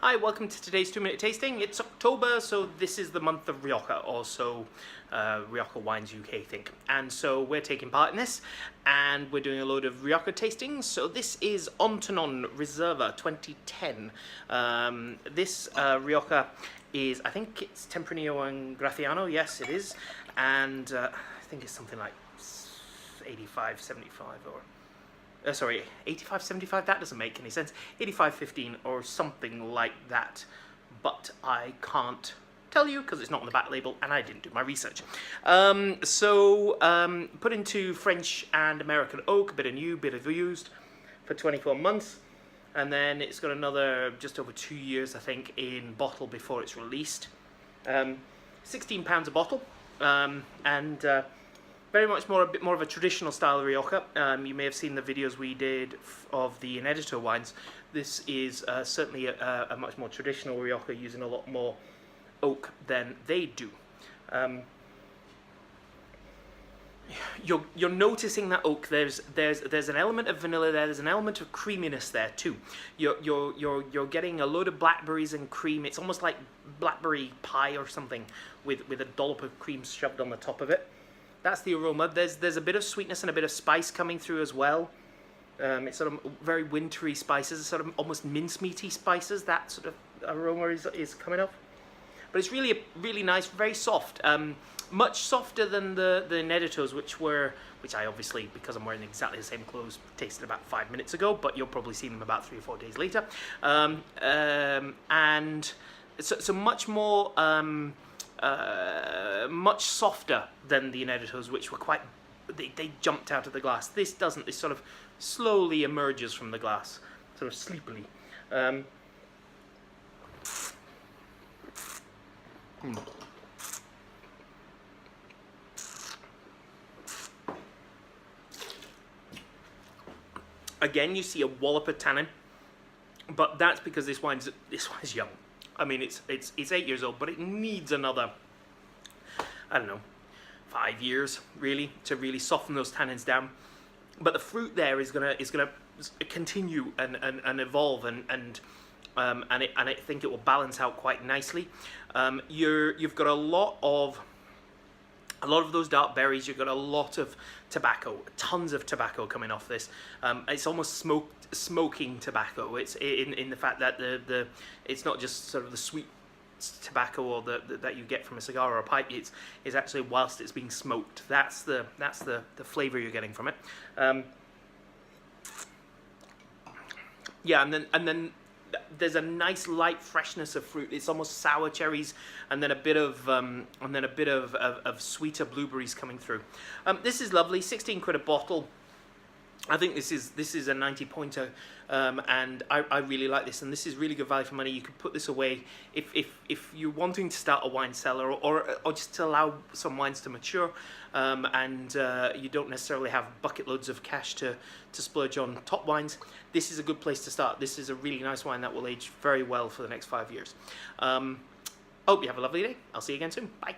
Hi, welcome to today's 2-minute tasting. It's October, so this is the month of Rioja, also Rioja Wines UK, I think. And so we're taking part in this, and we're doing a load of Rioja tastings. So this is Ontanon Reserva 2010. This Rioja is, I think it's Tempranillo and Graciano, yes it is. And I think it's something like 85-75 or... sorry, 85-75, that doesn't make any sense. 85-15 or something like that. But I can't tell you because it's not on the back label and I didn't do my research. Put into French and American oak, bit of new, bit of used for 24 months. And then it's got another just over 2 years, I think, in bottle before it's released. 16 pounds a bottle. Very much a bit more of a traditional style Rioja. You may have seen the videos we did of the Ontanon wines. This is certainly a much more traditional Rioja, using a lot more oak than they do. You're noticing that oak. There's an element of vanilla there. There's an element of creaminess there too. You're getting a load of blackberries and cream. It's almost like blackberry pie or something with a dollop of cream shoved on the top of it. That's the aroma. There's a bit of sweetness and a bit of spice coming through as well. It's sort of very wintry spices, sort of almost mincemeaty spices. That sort of aroma is coming off. But it's really nice, very soft. Much softer than the Ontanos, which I obviously, because I'm wearing exactly the same clothes, tasted about 5 minutes ago. But you'll probably see them about 3 or 4 days later. And so much more. Much softer than the Ontanos, which were quite... They jumped out of the glass. This doesn't. This sort of slowly emerges from the glass, sort of sleepily. Again, you see a wallop of tannin, but that's because this wine's young. I mean, it's 8 years old, but it needs another, I don't know, 5 years really to really soften those tannins down. But the fruit there is gonna continue and evolve and I think it will balance out quite nicely. You've got a lot of those dark berries. You've got a lot of tobacco, tons of tobacco coming off this. It's almost smoking tobacco. It's in the fact that it's not just sort of the sweet tobacco or that you get from a cigar or a pipe. It's actually whilst it's being smoked. That's the flavor you're getting from it. Yeah, and then there's a nice light freshness of fruit. It's almost sour cherries, and then a bit of sweeter blueberries coming through. This is lovely. 16 quid a bottle. I think this is a 90 pointer, and I really like this, and this is really good value for money. You could put this away if you're wanting to start a wine cellar or just to allow some wines to mature, and you don't necessarily have bucket loads of cash to splurge on top wines. This is a good place to start. This is a really nice wine that will age very well for the next 5 years. Hope you have a lovely day. I'll see you again soon. Bye.